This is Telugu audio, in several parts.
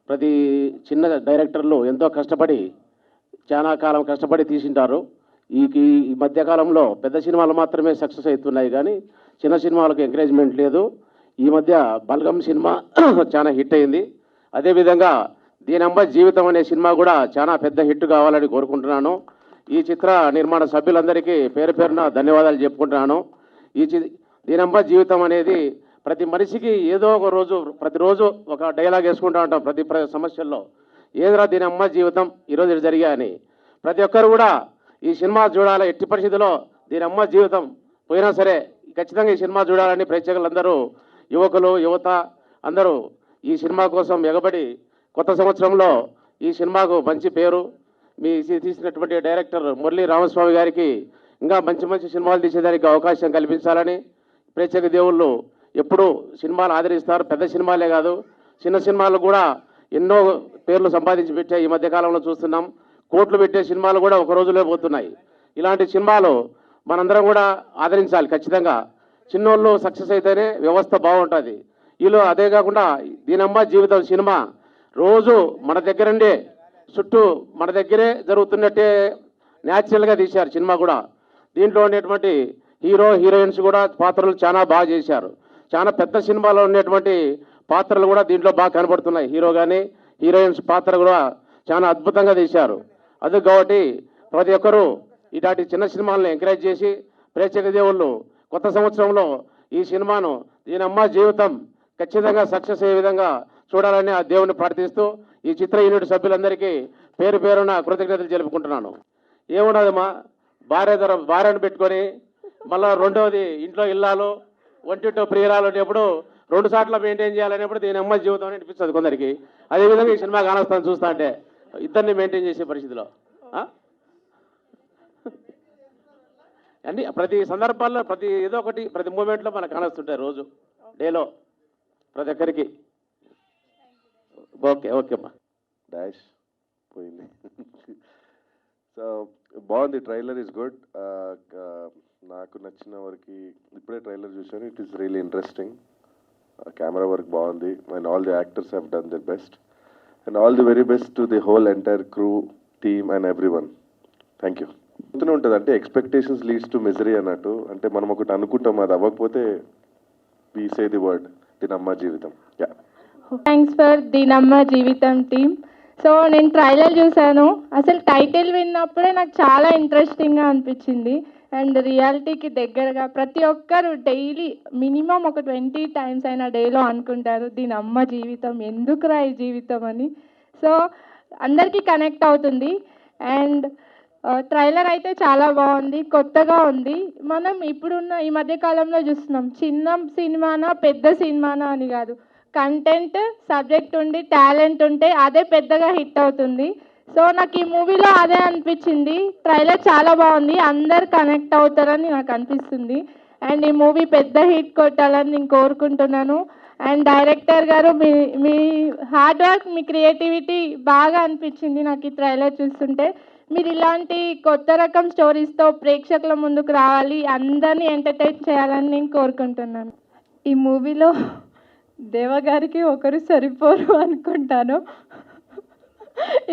ప్రతి చిన్న డైరెక్టర్లు ఎంతో కష్టపడి చాలా కాలం కష్టపడి తీసింటారు. ఈ మధ్యకాలంలో పెద్ద సినిమాలు మాత్రమే సక్సెస్ అవుతున్నాయి, కానీ చిన్న సినిమాలకు ఎంకరేజ్మెంట్ లేదు. ఈ మధ్య బల్గం సినిమా చాలా హిట్ అయింది. అదేవిధంగా దీనమ్మ జీవితం అనే సినిమా కూడా చాలా పెద్ద హిట్ కావాలని కోరుకుంటున్నాను. ఈ చిత్ర నిర్మాణ సభ్యులందరికీ పేరు పేరున ధన్యవాదాలు చెప్పుకుంటున్నాను. దీనమ్మ జీవితం అనేది ప్రతి మనిషికి ఏదో ఒక రోజు ప్రతిరోజు ఒక డైలాగ్ వేసుకుంటూ ఉంటాం. ప్రతి సమస్యల్లో ఏదిరా దీనమ్మ జీవితం ఈరోజు ఇది జరిగాయని ప్రతి ఒక్కరు కూడా ఈ సినిమా చూడాలి. ఎట్టి పరిస్థితుల్లో దీనమ్మ జీవితం పోయినా సరే ఖచ్చితంగా ఈ సినిమా చూడాలని ప్రేక్షకులందరూ, యువకులు యువత అందరూ ఈ సినిమా కోసం ఎగబడి కొత్త సంవత్సరంలో ఈ సినిమాకు మంచి పేరు మీ తీసినటువంటి డైరెక్టర్ మురళీ రామస్వామి గారికి ఇంకా మంచి మంచి సినిమాలు తీసేదానికి అవకాశం కల్పించాలని, ప్రేక్షక దేవుళ్ళు ఎప్పుడూ సినిమాలు ఆదరిస్తారు. పెద్ద సినిమాలే కాదు, చిన్న సినిమాలు కూడా ఎన్నో పేర్లు సంపాదించి పెట్టే ఈ మధ్యకాలంలో చూస్తున్నాం. కోట్లు పెట్టే సినిమాలు కూడా ఒక రోజులో పోతున్నాయి. ఇలాంటి సినిమాలు మనందరం కూడా ఆదరించాలి ఖచ్చితంగా. చిన్నోళ్ళు సక్సెస్ అయితేనే వ్యవస్థ బాగుంటుంది. వీళ్ళు అదే కాకుండా దీనమ్మ జీవితం సినిమా రోజు మన దగ్గరండే చుట్టూ మన దగ్గరే జరుగుతున్నట్టే న్యాచురల్గా తీశారు సినిమా కూడా. దీంట్లో ఉండేటువంటి హీరో హీరోయిన్స్ కూడా పాత్రలు చాలా బాగా చేశారు. చాలా పెద్ద సినిమాలో ఉండేటువంటి పాత్రలు కూడా దీంట్లో బాగా కనబడుతున్నాయి. హీరో కానీ హీరోయిన్స్ పాత్ర కూడా చాలా అద్భుతంగా తీశారు. అది కాబట్టి ప్రతి ఒక్కరూ ఇలాంటి చిన్న సినిమాలను ఎంకరేజ్ చేసి ప్రేక్షక దేవుళ్ళు కొత్త సంవత్సరంలో ఈ సినిమాను దీనమ్మ జీవితం ఖచ్చితంగా సక్సెస్ అయ్యే విధంగా చూడాలని ఆ దేవుని ప్రార్థిస్తూ ఈ చిత్ర యూనిట్ సభ్యులందరికీ పేరు పేరున కృతజ్ఞతలు తెలుపుకుంటున్నాను. ఏమున్నదమ్మా, భార్యను పెట్టుకొని మళ్ళీ రెండవది ఇంట్లో ఇల్లాలు ఒంటింటో ప్రియురాలు అనేప్పుడు 2 సార్లు మెయింటైన్ చేయాలనేప్పుడు దీని అమ్మ జీవితం అని అనిపిస్తుంది కొందరికి. అదేవిధంగా ఈ సినిమా కానొస్తాను చూస్తా అంటే ఇద్దరిని మెయింటైన్ చేసే పరిస్థితిలో అన్ని ప్రతి సందర్భాల్లో ప్రతి ఏదో ఒకటి ప్రతి మూమెంట్లో మనకు కానొస్తుంటాయి రోజు డేలో ప్రతి ఒక్కరికి. ఓకేమ్మా. డాష్ పోయింది. సో బాగుంది, ట్రైలర్ ఈజ్ గుడ్. నాకు నచ్చిన వరకు ఇప్పుడే ట్రైలర్ చూశాను. It is really interesting. Camera work బాగుంది and all the actors have done the best and all the very best to the whole entire crew team and everyone. Thank you. చెప్తూనే ఉంటుంది అంటే ఎక్స్పెక్టేషన్స్ లీడ్స్ టు మిజరీ అన్నట్టు. అంటే మనం ఒకటి అనుకుంటాం, అది అవ్వకపోతే వి సే ది వర్డ్ దీనమ్మ జీవితం. యా, థ్యాంక్స్ ఫర్ దీనమ్మ జీవితం టీమ్. సో నేను ట్రైలర్ చూశాను. అసలు టైటిల్ విన్నప్పుడే నాకు చాలా ఇంట్రెస్టింగ్గా అనిపించింది అండ్ రియాలిటీకి దగ్గరగా. ప్రతి ఒక్కరు డైలీ మినిమం ఒక 20 టైమ్స్ అయినా డేలో అనుకుంటారు దీనమ్మ జీవితం, ఎందుకురా ఈ జీవితం అని. సో అందరికీ కనెక్ట్ అవుతుంది అండ్ ట్రైలర్ అయితే చాలా బాగుంది, కొత్తగా ఉంది. మనం ఇప్పుడున్న ఈ మధ్యకాలంలో చూస్తున్నాం చిన్న సినిమానా పెద్ద సినిమానా అని కాదు, కంటెంట్ సబ్జెక్ట్ ఉండి టాలెంట్ ఉంటే అదే పెద్దగా హిట్ అవుతుంది. సో నాకు ఈ మూవీలో అదే అనిపించింది. ట్రైలర్ చాలా బాగుంది, అందరు కనెక్ట్ అవుతారని నాకు అనిపిస్తుంది అండ్ ఈ మూవీ పెద్ద హిట్ కొట్టాలని నేను కోరుకుంటున్నాను. అండ్ డైరెక్టర్ గారు మీ హార్డ్ వర్క్, మీ క్రియేటివిటీ బాగా అనిపించింది నాకు ఈ ట్రైలర్ చూస్తుంటే. మీరు ఇలాంటి కొత్త రకం స్టోరీస్తో ప్రేక్షకుల ముందుకు రావాలి, అందరినీ ఎంటర్టైన్ చేయాలని నేను కోరుకుంటున్నాను. ఈ మూవీలో దేవగారికి ఒకరు సరిపోరు అనుకుంటాను.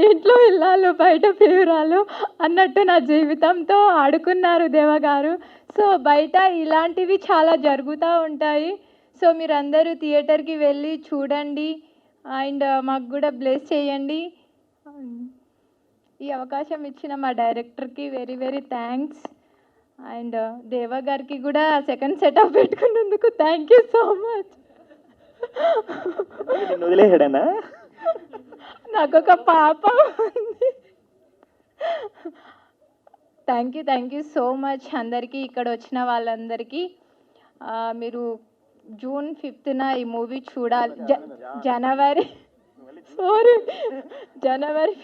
ఇంట్లో ఇల్లాలు బయట ప్రియురాలు అన్నట్టు నా జీవితంతో ఆడుకున్నారు దేవగారు. సో బయట ఇలాంటివి చాలా జరుగుతూ ఉంటాయి. సో మీరందరూ థియేటర్కి వెళ్ళి చూడండి అండ్ మాకు కూడా బ్లెస్ చేయండి. ఈ అవకాశం ఇచ్చిన మా డైరెక్టర్కి very very thanks and Deva గారికి కూడా సెకండ్ సెటప్ పెట్టుకున్నందుకు థ్యాంక్ యూ సో మచ్. వదిలేసాడనా? నాకు ఒక పాప ఉంది. థ్యాంక్ యూ సో మచ్ అందరికీ, ఇక్కడ వచ్చిన వాళ్ళందరికీ. మీరు June 5th ఈ మూవీ చూడాలి. జనవరి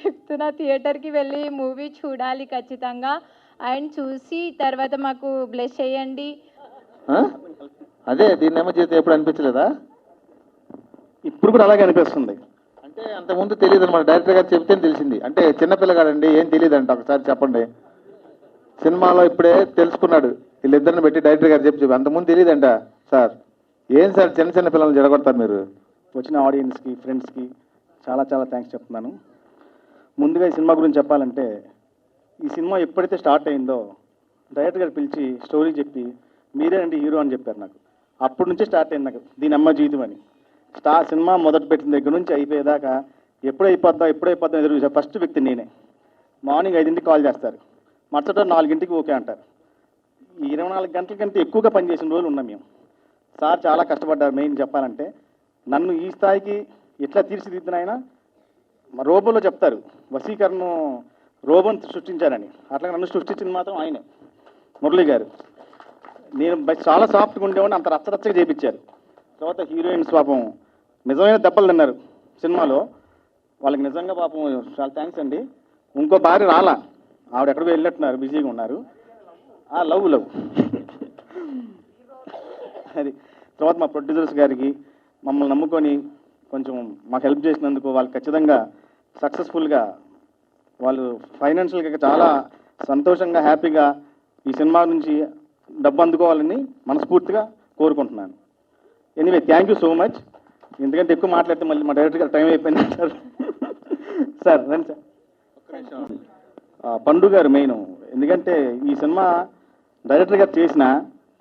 5th థియేటర్కి వెళ్ళి మూవీ చూడాలి ఖచ్చితంగా. అండ్ చూసి తర్వాత మాకు బ్లెస్ చేయండి. అదే దీన్నేమో జీవితం ఎప్పుడు అనిపించలేదా? ఇప్పుడు కూడా అలాగే అనిపిస్తుంది. అంటే అంతకుముందు తెలియదు అనమాట, డైరెక్టర్ గారు చెప్తేనే తెలిసింది. అంటే చిన్నపిల్లగాడండి, ఏం తెలియదంట. ఒకసారి చెప్పండి. సినిమాలో ఇప్పుడే తెలుసుకున్నాడు, వీళ్ళిద్దరిని పెట్టి డైరెక్టర్ గారు చెప్పి అంతకుముందు తెలియదంట. సార్ ఏం సార్ చిన్న చిన్న పిల్లల్ని జడగొడతారు మీరు? వచ్చిన ఆడియన్స్కి ఫ్రెండ్స్కి చాలా చాలా థ్యాంక్స్ చెప్తున్నాను. ముందుగా ఈ సినిమా గురించి చెప్పాలంటే, ఈ సినిమా ఎప్పుడైతే స్టార్ట్ అయిందో డైరెక్టర్ గారు పిలిచి స్టోరీ చెప్పి మీరేనండి హీరో అని చెప్పారు నాకు. అప్పటి నుంచే స్టార్ట్ అయింది నాకు దీని అమ్మ జీవితం అని. సినిమా మొదటి పెట్టిన దగ్గర నుంచి అయిపోయేదాకా ఎప్పుడైపోద్దాం ఎదురు చూసా ఫస్ట్ వ్యక్తి నేనే. మార్నింగ్ 5ంటికి కాల్ చేస్తారు, మరుసట 4ంటికి ఓకే అంటారు. ఈ 24 గంటల కంటే ఎక్కువగా పనిచేసిన రోజులు ఉన్నాం మేము. సార్ చాలా కష్టపడ్డారు. మెయిన్ చెప్పాలంటే నన్ను ఈ స్థాయికి ఎట్లా తీర్చిదిద్దినైనా మా రోబోలో చెప్తారు వశీకరణ రోబోని సృష్టించారని, అట్లా నన్ను సృష్టించింది మాత్రం ఆయనే, మురళి గారు. నేను చాలా సాఫ్ట్గా ఉండేవాడిని, అంత రచ్చరచ్చగా చేయించారు. తర్వాత హీరోయిన్స్ పాపం నిజమైన దెబ్బలు తిన్నారు సినిమాలో. వాళ్ళకి నిజంగా పాపం చాలా థ్యాంక్స్ అండి. ఇంకో భార్య రాలా, ఆవిడ ఎక్కడికో వెళ్ళినట్టున్నారు, బిజీగా ఉన్నారు. లవ్ అది. తర్వాత మా ప్రొడ్యూసర్స్ గారికి మమ్మల్ని నమ్ముకొని కొంచెం మాకు హెల్ప్ చేసినందుకు వాళ్ళు ఖచ్చితంగా సక్సెస్ఫుల్గా వాళ్ళు ఫైనాన్షియల్గా చాలా సంతోషంగా హ్యాపీగా ఈ సినిమా నుంచి డబ్బు అందుకోవాలని మనస్ఫూర్తిగా కోరుకుంటున్నాను. Anyway thank you so much. ఎందుకంటే ఎక్కువ మాట్లాడితే మళ్ళీ మా డైరెక్టర్ గారు టైం అయిపోయింది సార్. సార్ రండి సార్. పండు గారు మెయిన్, ఎందుకంటే ఈ సినిమా డైరెక్టర్ గారు చేసిన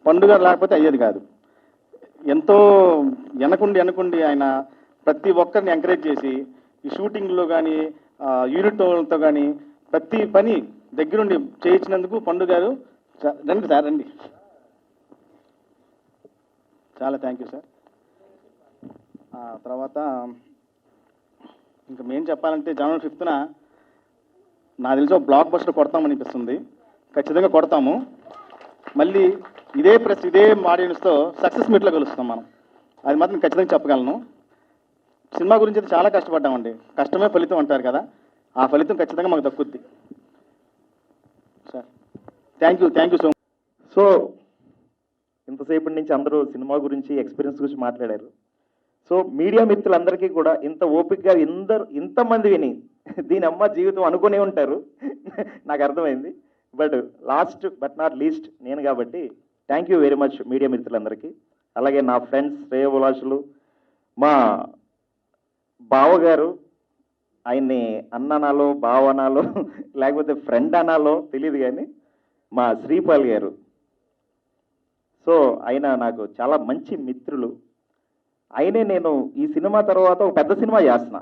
పండు గారు లేకపోతే అయ్యేది కాదు. ఎంతో వెనకుండి ఆయన ప్రతి ఒక్కరిని ఎంకరేజ్ చేసి ఈ షూటింగ్లో కానీ యూనిట్ వాళ్ళతో కానీ ప్రతి పని దగ్గరుండి చేయించినందుకు పండు గారు రండి సార్ రండి. చాలా థ్యాంక్ యూ సార్. తర్వాత ఇంకా మేము చెప్పాలంటే జనవరి 5న నాకు తెలిసి ఒక బ్లాక్ బస్టర్ కొడతామనిపిస్తుంది. ఖచ్చితంగా కొడతాము. మళ్ళీ ఇదే ఇదే ఆడియన్స్తో సక్సెస్ మీట్లో కలుస్తాం మనం, అది మాత్రం ఖచ్చితంగా చెప్పగలను. సినిమా గురించి అయితే చాలా కష్టపడ్డామండి. కష్టమే ఫలితం అంటారు కదా, ఆ ఫలితం ఖచ్చితంగా మాకు దక్కుద్ది sir. Thank you so much. So ఇంతసేపటి నుంచి అందరూ సినిమా గురించి ఎక్స్పీరియన్స్ గురించి మాట్లాడారు. సో మీడియా మిత్రులందరికీ కూడా ఇంత ఓపికగా ఇంతమంది విని దీని అమ్మ జీవితం అనుకునే ఉంటారు నాకు అర్థమైంది. But last but not least నేను కాబట్టి thank you very much media మిత్రులందరికీ. అలాగే నా ఫ్రెండ్స్, శ్రేయోభిలాషులు, మా బావగారు, ఆయన్ని అన్ననాలో బావనాలో లేకపోతే ఫ్రెండ్ అనాలో తెలియదు కానీ మా శ్రీపాల్ గారు. సో ఆయన నాకు చాలా మంచి మిత్రులు. ఆయనే నేను ఈ సినిమా తర్వాత ఒక పెద్ద సినిమా చేస్తున్నా.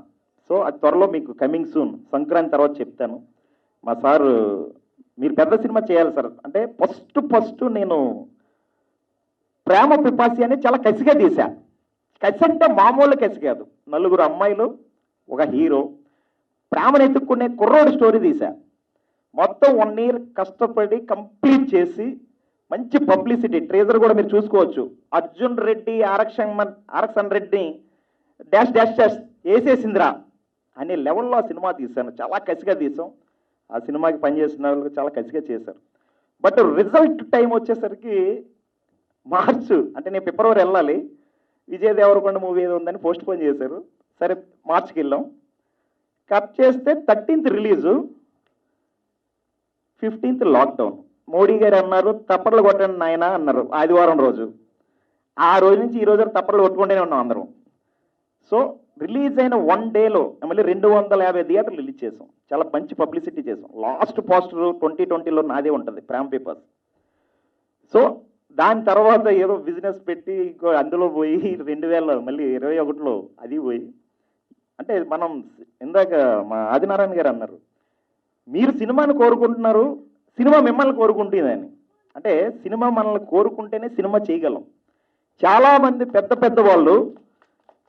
సో అది త్వరలో మీకు కమింగ్ సూన్, సంక్రాంతి తర్వాత చెప్తాను. మా సారు మీరు పెద్ద సినిమా చేయాలి సార్ అంటే ఫస్ట్ నేను ప్రేమ పిపాసి అని చాలా కసిగా తీశా. కసి అంటే మామూలు కసి కాదు. 4 అమ్మాయిలు, ఒక హీరో, ప్రేమను ఎత్తుక్కునే కుర్రోడు స్టోరీ తీశా. మొత్తం 1 year కష్టపడి కంప్లీట్ చేసి మంచి పబ్లిసిటీ, ట్రేజర్ కూడా మీరు చూసుకోవచ్చు. Arjun Reddy Aarakshan Reddy dash dash dash వేసేసిందిరా అనే లెవెల్లో ఆ సినిమా తీశాను. చాలా కసిగా తీసాం. ఆ సినిమాకి పనిచేసిన వాళ్ళు చాలా కసిగా చేశారు. బట్ రిజల్ట్ టైం వచ్చేసరికి మార్చు అంటే నేను ఫిబ్రవరి వెళ్ళాలి, విజయ్ దేవరకొండ మూవీ ఏదో ఉందని పోస్ట్ పోన్ చేశారు. సరే మార్చికి వెళ్ళాం. కట్ చేస్తే 13th release, 15th lockdown. Modi గారు అన్నారు తప్పట్లు కొట్టండి నాయన అన్నారు ఆదివారం రోజు. ఆ రోజు నుంచి ఈ రోజు తప్పట్లు కొట్టుకుంటూనే ఉన్నాం అందరం. సో రిలీజ్ అయిన 1 dayలో మళ్ళీ 250 థియేటర్లు రిలీజ్ చేసాం. చాలా మంచి పబ్లిసిటీ చేసాం. లాస్ట్ పోస్టర్ 2020లో నాదే ఉంటుంది, ప్రేమ్ పేపర్స్. సో దాని తర్వాత ఏదో బిజినెస్ పెట్టి ఇంకో అందులో పోయి 2021లో అది పోయి, అంటే మనం ఇందాక మా ఆదినారాయణ గారు అన్నారు మీరు సినిమాను కోరుకుంటున్నారు, సినిమా మిమ్మల్ని కోరుకుంటుందని. అంటే సినిమా మనల్ని కోరుకుంటేనే సినిమా చేయగలం. చాలామంది పెద్ద వాళ్ళు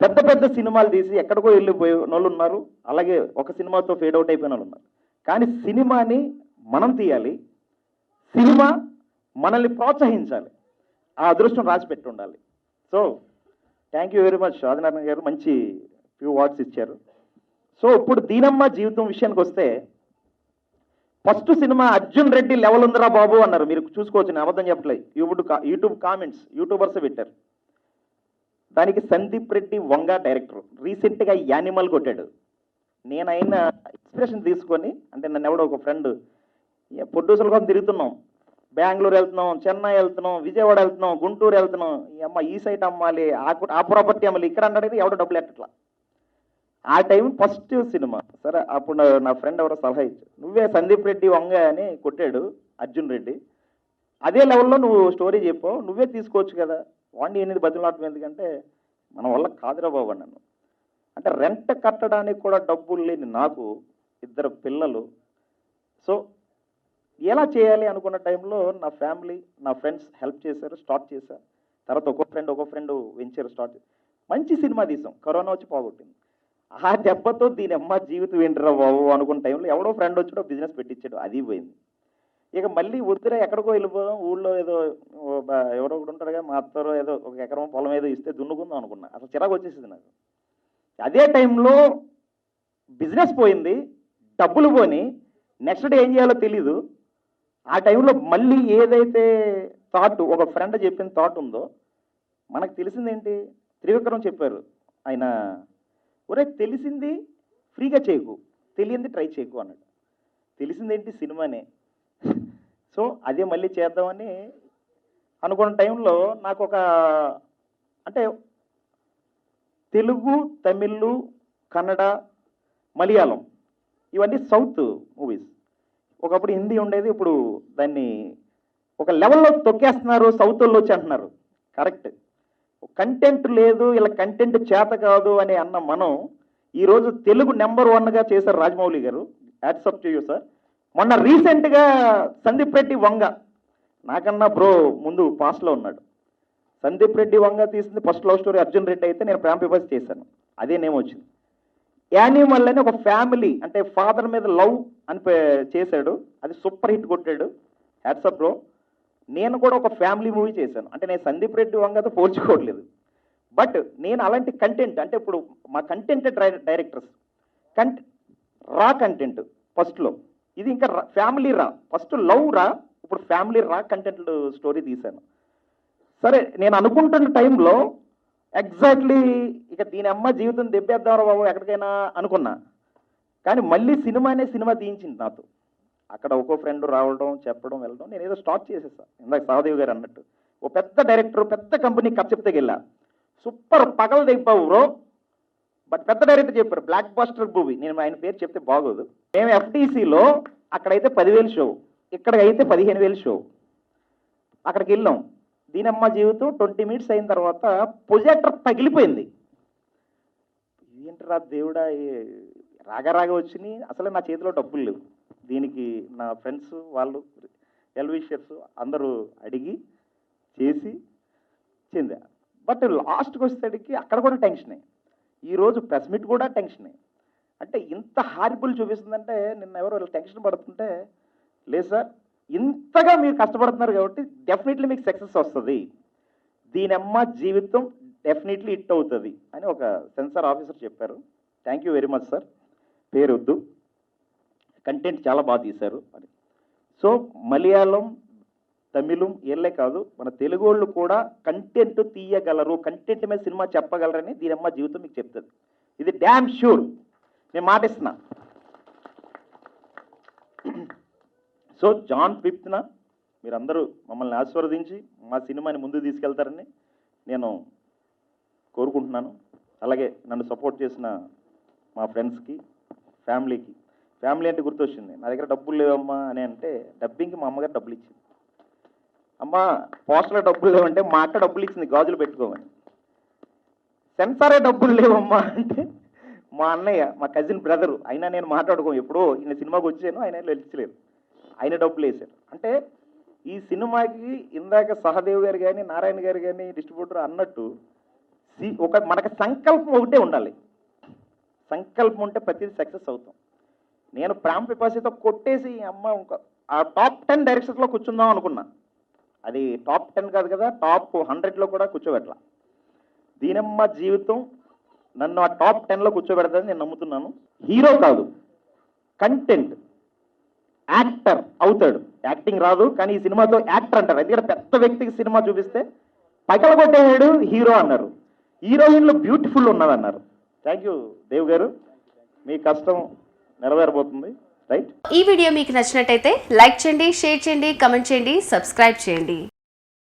పెద్ద సినిమాలు తీసి ఎక్కడికో వెళ్ళిపోయే వాళ్ళు ఉన్నారు, అలాగే ఒక సినిమాతో ఫేడ్ అవుట్ అయిపోయిన వాళ్ళు ఉన్నారు. కానీ సినిమాని మనం తీయాలి, సినిమా మనల్ని ప్రోత్సహించాలి. ఆ అదృష్టం రాసి పెట్టి ఉండాలి. So thank you very much Adinarayana గారు, మంచి ఫ్యూ వర్డ్స్ ఇచ్చారు. సో ఇప్పుడు దీనమ్మ జీవితం విషయానికి వస్తే first cinema Arjun Reddy level ఉందిరా బాబు అన్నారు. మీరు చూసుకోవచ్చు, నేను అబద్ధం చెప్పట్లేదు. యూట్యూబ్ కామెంట్స్ యూట్యూబర్స్ పెట్టారు. దానికి సందీప్ రెడ్డి వంగ డైరెక్టర్ రీసెంట్గా యానిమల్ కొట్టాడు. నేను అయిన ఇన్స్పిరేషన్ తీసుకొని, అంటే నన్ను ఎవడో ఒక ఫ్రెండ్ ప్రొడ్యూసర్ల కోసం తిరుగుతున్నాం, బెంగళూరు వెళ్తున్నాం, చెన్నై వెళ్తున్నాం, విజయవాడ వెళ్తున్నాం, గుంటూరు వెళ్తున్నాం, ఈ అమ్మ ఈ సైట్ అమ్మాలి, ఆ ప్రాపర్టీ అమ్మాలి, ఇక్కడ అన్నాడు ఎవడో డబ్బులు ఎట్టట్లా. ఆ టైం ఫస్ట్ సినిమా. సరే అప్పుడు నా ఫ్రెండ్ ఎవరో సలహా ఇచ్చాడు, నువ్వే సందీప్ రెడ్డి వంగ అని కొట్టాడు అర్జున్ రెడ్డి, అదే లెవెల్లో నువ్వు స్టోరీ చెప్పు, నువ్వే తీసుకోవచ్చు కదా, వాడిని ఎనిమిది బతులాటం ఎందుకంటే మన వల్ల కాదురా బాబు నన్ను. అంటే రెంట్ కట్టడానికి కూడా డబ్బులు లేని నాకు, ఇద్దరు పిల్లలు, సో ఎలా చేయాలి అనుకున్న టైంలో నా ఫ్యామిలీ నా ఫ్రెండ్స్ హెల్ప్ చేశారు, స్టార్ట్ చేశారు. తర్వాత ఒక్కో ఫ్రెండ్ వెంచర్ స్టార్ట్, మంచి సినిమా తీసాం, కరోనా వచ్చి పోగొట్టింది. ఆ దెబ్బతో దీని అమ్మ జీవితం ఏంటిరా బాబు అనుకున్న టైంలో ఎవడో ఫ్రెండ్ వచ్చాడో బిజినెస్ పెట్టించాడు, అది పోయింది. ఇక మళ్ళీ వద్దురా ఎక్కడికో వెళ్ళిపోదాం, ఊళ్ళో ఏదో ఎవరో ఒకటి ఉంటాడుగా, మా అత్తరో ఏదో ఒక ఎకరం పొలం ఏదో ఇస్తే దున్నుకుందాం అనుకున్నా. అసలు చిరాకు వచ్చేసింది నాకు. అదే టైంలో బిజినెస్ పోయింది, డబ్బులు పోని, నెక్స్ట్ డే ఏం చేయాలో తెలీదు. ఆ టైంలో మళ్ళీ ఏదైతే థాట్, ఒక ఫ్రెండ్ చెప్పిన థాట్ ఉందో, మనకు తెలిసిందేంటి, త్రివిక్రమ్ చెప్పారు ఆయన, ఒరే తెలిసింది ఫ్రీగా చేయకు, తెలియంది ట్రై చేయకు అన్నాడు. తెలిసిందేంటి సినిమానే. సో అదే మళ్ళీ చేద్దామని అనుకున్న టైంలో నాకు ఒక, అంటే తెలుగు, తమిళ్, కన్నడ, మలయాళం ఇవన్నీ సౌత్ మూవీస్. ఒకప్పుడు హిందీ ఉండేది, ఇప్పుడు దాన్ని ఒక లెవెల్లో తొక్కేస్తున్నారు, సౌత్ వాళ్ళు వచ్చి అంటున్నారు. కరెక్ట్, కంటెంట్ లేదు, ఇలా కంటెంట్ చేత కాదు అని అన్న మనం ఈరోజు తెలుగు నెంబర్ 1గా చేశారు రాజమౌళి గారు. యాట్సప్ టు యూ సార్. మొన్న రీసెంట్గా సందీప్ రెడ్డి వంగ, నాకన్నా బ్రో ముందు పాస్ట్లో ఉన్నాడు. సందీప్ రెడ్డి వంగ తీసింది first love story Arjun Reddy అయితే, నేను ప్రేమ పిపాసి చేశాను, అదే నేమ్ వచ్చింది. యానిమల్ అని ఒక ఫ్యామిలీ, అంటే ఫాదర్ మీద లవ్ అని చేశాడు, అది సూపర్ హిట్ కొట్టాడు. Hats off bro. నేను కూడా ఒక ఫ్యామిలీ మూవీ చేశాను, అంటే నేను సందీప్ రెడ్డి వంగతో పోల్చుకోవట్లేదు, బట్ నేను అలాంటి కంటెంట్, అంటే ఇప్పుడు మా కంటెంట్ డైరెక్టర్స్ రా కంటెంట్ ఫస్ట్లో, ఇది ఇంకా ఫ్యామిలీ రా, ఫస్ట్ లవ్ రా, ఇప్పుడు ఫ్యామిలీ రా కంటెంట్ స్టోరీ తీశాను. సరే నేను అనుకుంటున్న టైంలో ఎగ్జాక్ట్లీ ఇక దీని అమ్మ జీవితం దెబ్బేద్దాం బాబు ఎక్కడికైనా అనుకున్నా, కానీ మళ్ళీ సినిమా తీయించింది నాతో. అక్కడ ఒక్కో ఫ్రెండ్ రావడం, చెప్పడం, వెళ్ళడం, నేను ఏదో స్టార్ట్ చేసేసాను. ఇందాక సహదేవ్ గారు అన్నట్టు ఓ పెద్ద డైరెక్టర్, పెద్ద కంపెనీ కప్ చెప్తే వెళ్ళా, సూపర్ పగలు దింపావు బ్రో, బట్ పెద్ద డైరెక్టర్ చెప్పారు బ్లాక్ బస్టర్ మూవీ, నేను ఆయన పేరు చెప్తే బాగోదు. మేము ఎఫ్టీసీలో అక్కడైతే 10,000 షో, ఇక్కడైతే 15,000 షో. అక్కడికి వెళ్ళాం, దీనమ్మ జీవితం 20 మినిట్స్ అయిన తర్వాత ప్రొజెక్టర్ పగిలిపోయింది. ఏంటరా దేవుడా, రాగా వచ్చినాయి, అసలు నా చేతిలో డబ్బులు లేవు. దీనికి నా ఫ్రెండ్స్ వాళ్ళు ఎల్విషర్స్ అందరూ అడిగి చేసి చెందా. బట్ లాస్ట్కి వచ్చేసరికి అక్కడ కూడా టెన్షనే, ఈరోజు ప్రెస్ మీట్ కూడా టెన్షనే. అంటే ఇంత హారిబుల్ చూపిస్తుందంటే, నిన్న ఎవరో టెన్షన్ పడుతుంటే, లేదు సార్ ఇంతగా మీరు కష్టపడుతున్నారు కాబట్టి డెఫినెట్లీ మీకు సక్సెస్ వస్తుంది, దీనమ్మ జీవితం డెఫినెట్లీ హిట్ అవుతుంది అని ఒక సెన్సార్ ఆఫీసర్ చెప్పారు. Thank you very much sir. పేరొద్దు, కంటెంట్ చాలా బాగా తీశారు అని. సో మలయాళం, తమిళం ఏళ్ళే కాదు, మన తెలుగు వాళ్ళు కూడా కంటెంట్ తీయగలరు, కంటెంట్ మీద సినిమా చెప్పగలరని దీనమ్మ జీవితం మీకు చెప్తుంది. ఇది డ్యామ్ షూర్, నేను మాటిస్తున్నా. సో జాన్ 5th మీరందరూ మమ్మల్ని ఆశీర్వదించి మా సినిమాని ముందుకు తీసుకెళ్తారని నేను కోరుకుంటున్నాను. అలాగే నన్ను సపోర్ట్ చేసిన మా ఫ్రెండ్స్కి, ఫ్యామిలీకి. ఫ్యామిలీ అంటే గుర్తొచ్చింది, నా దగ్గర డబ్బులు లేవమ్మా అని అంటే డబ్బింగ్కి మా అమ్మగారు డబ్బులు ఇచ్చింది. అమ్మ పోస్టర్లో డబ్బులు లేవంటే మా అక్క డబ్బులు ఇచ్చింది గాజులు పెట్టుకోమని. సెన్సారే డబ్బులు లేవమ్మా అంటే మా అన్నయ్య, మా కజిన్ బ్రదరు, అయినా నేను మాట్లాడుకోము, ఎప్పుడో ఈయన సినిమాకి వచ్చాను, ఆయన వెళ్ళలేదు, ఆయన డబ్బులు వేశారు. అంటే ఈ సినిమాకి ఇందాక సహదేవ్ గారు కానీ నారాయణ గారు కానీ డిస్ట్రిబ్యూటర్ అన్నట్టు మనకి సంకల్పం ఒకటే ఉండాలి. సంకల్పం ఉంటే ప్రతిదీ సక్సెస్ అవుతాం. నేను ప్రేమ పిపాసితో కొట్టేసి అమ్మ ఇంకా ఆ టాప్ 10 డైరెక్షన్స్లో కూర్చుందాం అనుకున్నా, అది టాప్ 10 కాదు కదా, టాప్ 100లో కూడా కూర్చోబెట్టాల. దీనమ్మ జీవితం నన్ను ఆ టాప్ 10లో కూర్చోబెడతాదని నేను నమ్ముతున్నాను. హీరో కాదు, కంటెంట్ యాక్టర్ అవుతాడు. యాక్టింగ్ రాదు కానీ ఈ సినిమాతో యాక్టర్ అంటారు, ఎందుకంటే పెద్ద వ్యక్తికి సినిమా చూపిస్తే పగలగొట్టేవాడు హీరో అన్నారు, హీరోయిన్లో బ్యూటిఫుల్ ఉన్నదన్నారు. థ్యాంక్ యూ దేవ్ గారు, మీ కష్టం నెరవేరబోతుంది. రైట్. ఈ వీడియో మీకు నచ్చినట్టయితే లైక్ చేయండి, షేర్ చేయండి, కమెంట్ చేయండి, సబ్స్క్రైబ్ చేయండి.